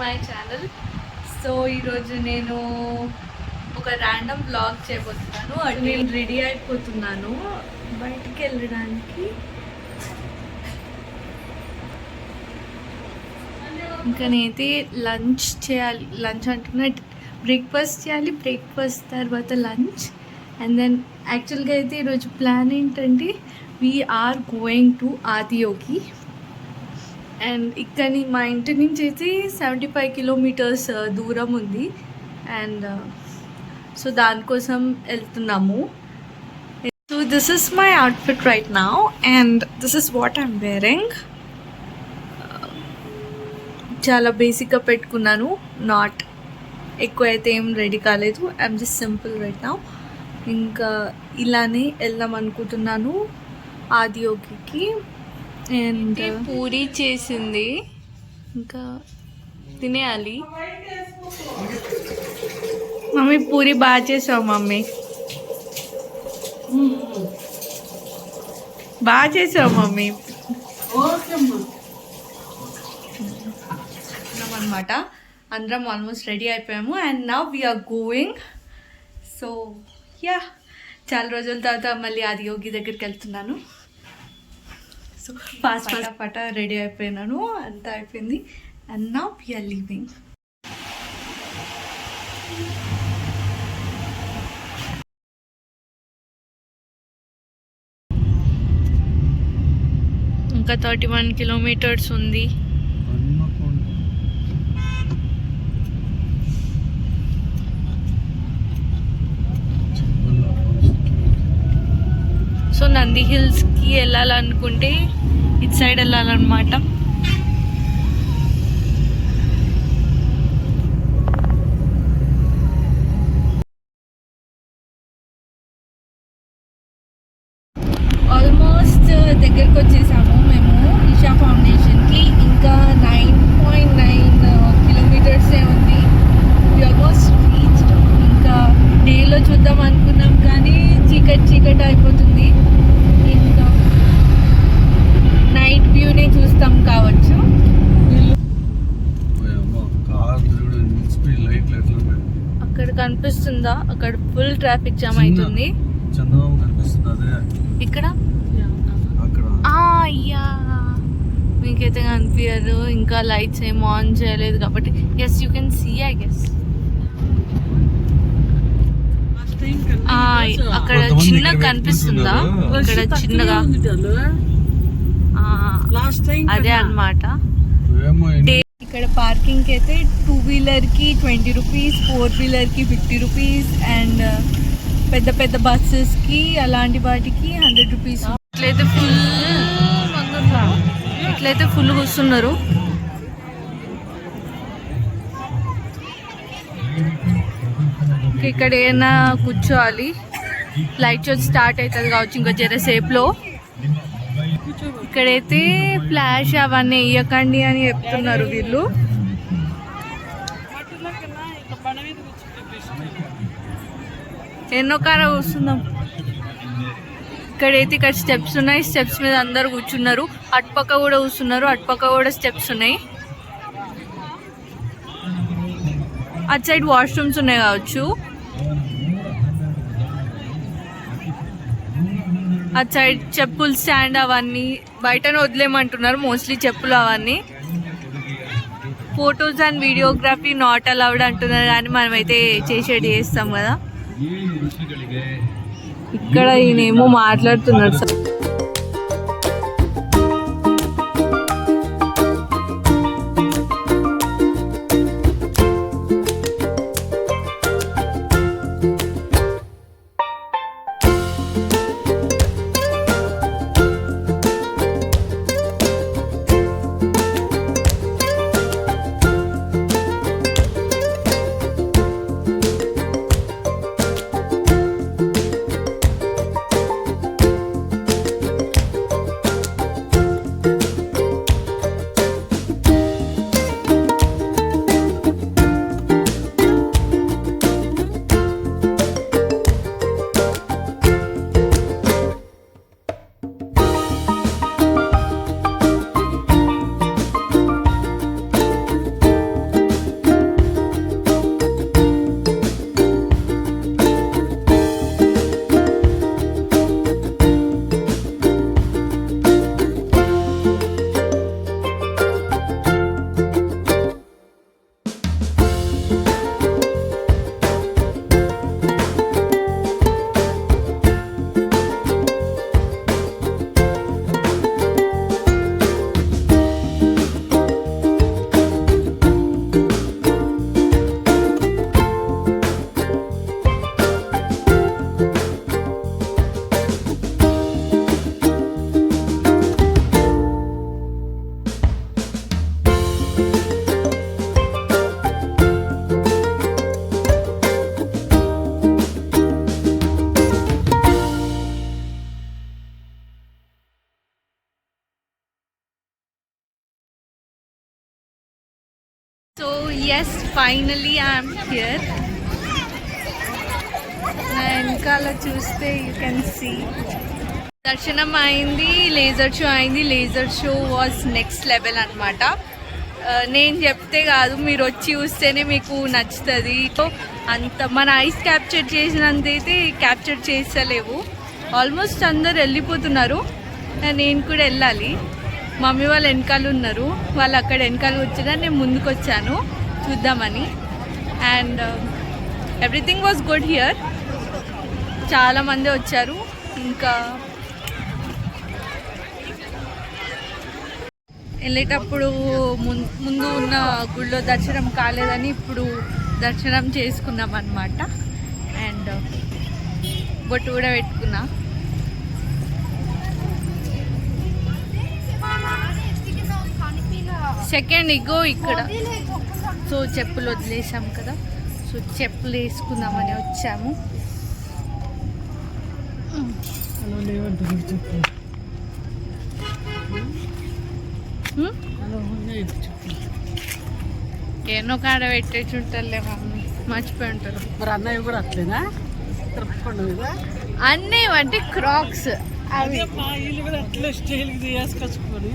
My channel. So ఈరోజు నేను ఒక ర్యాండమ్ బ్లాగ్ చేయబోతున్నాను. అటు నేను రెడీ అయిపోతున్నాను బయటికి వెళ్ళడానికి. ఇంకా నేనైతే లంచ్ చేయాలి. లంచ్ అంటున్నా, బ్రేక్ఫాస్ట్ చేయాలి. బ్రేక్ఫాస్ట్ తర్వాత లంచ్. అండ్ దెన్ యాక్చువల్గా అయితే ఈరోజు ప్లాన్ ఏంటంటే we are going to Adiyogi. And ఇక్కడి మా ఇంటి నుంచి అయితే 75 కిలోమీటర్స్ దూరం ఉంది. అండ్ సో దానికోసం వెళ్తున్నాము. So this is my outfit right now and this is what I'm wearing. చాలా బేసిక్గా పెట్టుకున్నాను, నాట్ ఎక్కువ అయితే ఏం రెడీ కాలేదు. I'm just simple right now. ఇంకా ఇలానే వెళ్దాం అనుకుంటున్నాను ఆదియోగికి. అండ్ పూరి చేసింది, ఇంకా తినేయాలి. మమ్మీ పూరి బాగా చేసావు మమ్మీ, బాగా చేసావు మమ్మీ అనమాట. అందరం ఆల్మోస్ట్ రెడీ అయిపోయాము and now we are going. So yeah, చాలా రోజుల తర్వాత మళ్ళీ ఆదియోగి దగ్గరికి వెళ్తున్నాను. సో ఫాస్ట్ రెడీ అయిపోయినాను, అంతా అయిపోయింది. And now we are leaving. ఇంకా 31 కిలోమీటర్స్ ఉంది. సో నంది హిల్స్కి వెళ్ళాలనుకుంటే ఇటు సైడ్ వెళ్ళాలన్నమాట. ఆల్మోస్ట్ దగ్గరికి వచ్చేసాము మేము ఈషా ఫౌండేషన్కి. ఇంకా 9.9 కిలోమీటర్సే ఉంది. Almost reached. ఇంకా డేలో చూద్దాం అనుకున్నాం కానీ చీకటి అయిపోతుంది. ఇంకా నైట్ వ్యూనే చూస్తాం కావచ్చు. అక్కడ కనిపిస్తుందా? అక్కడ ఫుల్ ట్రాఫిక్ జామ్ అవుతుంది. ఇక్కడ అయ్యా మీకైతే కనిపించదు, ఇంకా లైట్స్ ఏం ఆన్ చేయలేదు కాబట్టి. Yes you can see I guess. అక్కడ చిన్నగా కనిపిస్తుందా? ఇక్కడ చిన్నగా అదే అన్నమాట. ఇక్కడ పార్కింగ్ అయితే 2 వీలర్కి 20 రూపీస్, 4 వీలర్కి 50 రూపీస్ అండ్ పెద్ద పెద్ద బస్సెస్కి అలాంటి వాటికి 100 రూపీస్. ఇట్లయితే ఫుల్ కూర్చున్నారు. ఇక్కడ ఏమైనా కూర్చోవాలి. ఫ్లైట్ షో స్టార్ట్ అవుతుంది కావచ్చు ఇంకా జరసేపులో. ఇక్కడైతే ఫ్లాష్ అవన్నీ వేయకండి అని చెప్తున్నారు వీళ్ళు. ఎన్నో కార కూర్చుందాం. ఇక్కడైతే ఇక్కడ స్టెప్స్ ఉన్నాయి. స్టెప్స్ మీద అందరు కూర్చున్నారు. అటుపక్క కూడా కూర్చున్నారు, అటుపక్క కూడా స్టెప్స్ ఉన్నాయి. అటు సైడ్ వాష్రూమ్స్ ఉన్నాయి కావచ్చు. అటు సైడ్ చెప్పులు స్టాండ్ అవన్నీ బయటనే వదిలేమంటున్నారు మోస్ట్లీ చెప్పులు అవన్నీ. Photos and videography not allowed అంటున్నారు కానీ మనమైతే చేసేది చేస్తాం కదా. ఇక్కడ ఈయనేమో మాట్లాడుతున్నారు sir. So yes finally I'm here. నా వెనకాల చూస్తే యూ కెన్ సీ దర్శనం అయింది, లేజర్ షో అయింది. Laser show was next level అనమాట. నేను చెప్తే కాదు, మీరు వచ్చి చూస్తేనే మీకు నచ్చుతుంది. అంత మన ఐస్ క్యాప్చర్ చేసినంత అయితే క్యాప్చర్ చేస్తలేవు. ఆల్మోస్ట్ అందరు వెళ్ళిపోతున్నారు. నేను కూడా వెళ్ళాలి. మమ్మీ వాళ్ళు వెనకాల ఉన్నారు, వాళ్ళు అక్కడ వెనకాల వచ్చినా నేను ముందుకు వచ్చాను చూద్దామని. And everything was good here. చాలామంది వచ్చారు. ఇంకా వెళ్ళేటప్పుడు ముందు ఉన్న గుళ్ళో దర్శనం కాలేదని ఇప్పుడు దర్శనం చేసుకున్నాం అన్నమాట. అండ్ బొట్టు కూడా పెట్టుకున్నా. సెకండ్ ఇగో ఇక్కడ. సో చెప్పులు వదిలేసాం కదా, సో చెప్పులు వేసుకుందామని వచ్చాము. ఎన్నో కాడ పెట్టేసి ఉంటారులే మమ్మీ, మర్చిపోయి ఉంటారు. మరి అన్నయ్య కూడా అట్లేనా? అన్నయ్య అంటే క్రాక్స్ అవి కూడా అట్లే స్టైల్ వేసుకొచ్చుకొని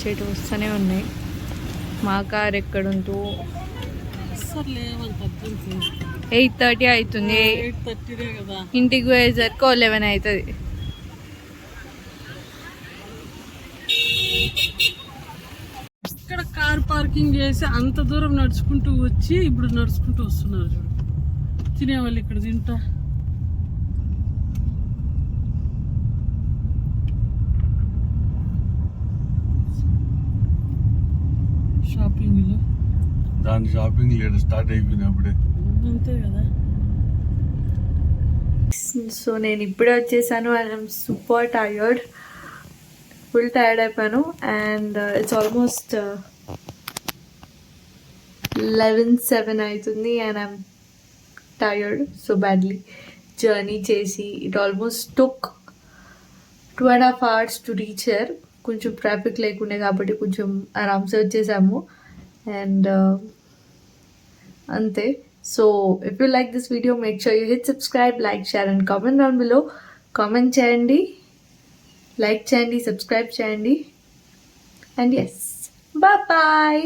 చెట్టు వస్తూనే ఉన్నాయి. మా కార్ ఎక్కడుంటూ 8:30 అవుతుంది. ఇంటికి పోయేసరికి 11 అవుతుంది. ఇక్కడ కార్ పార్కింగ్ చేసి అంత దూరం నడుచుకుంటూ వచ్చి ఇప్పుడు నడుచుకుంటూ వస్తున్నారు చూడు. తినేవాళ్ళు ఇక్కడ తింటా. షాపింగ్ దాని షాపింగ్ లేడు స్టార్ట్ అయిపోయినప్పుడే అంతే కదా. సో నేను ఇప్పుడే వచ్చేసాను. I'm super tired, full tired అయిపోయాను. అండ్ ఇట్స్ ఆల్మోస్ట్ 11:07 అవుతుంది. And I'm tired so badly. Journey చేసి it almost took 2.5 hours to reach here. కొంచెం ట్రాఫిక్ లేకుండే కాబట్టి కొంచెం ఆరామ్సే వచ్చేసాము. అండ్ అంతే. So if you like this video make sure you hit subscribe, like, share and comment down below. Comment చేయండి, like చేయండి, సబ్స్క్రైబ్ చేయండి. And yes, bye.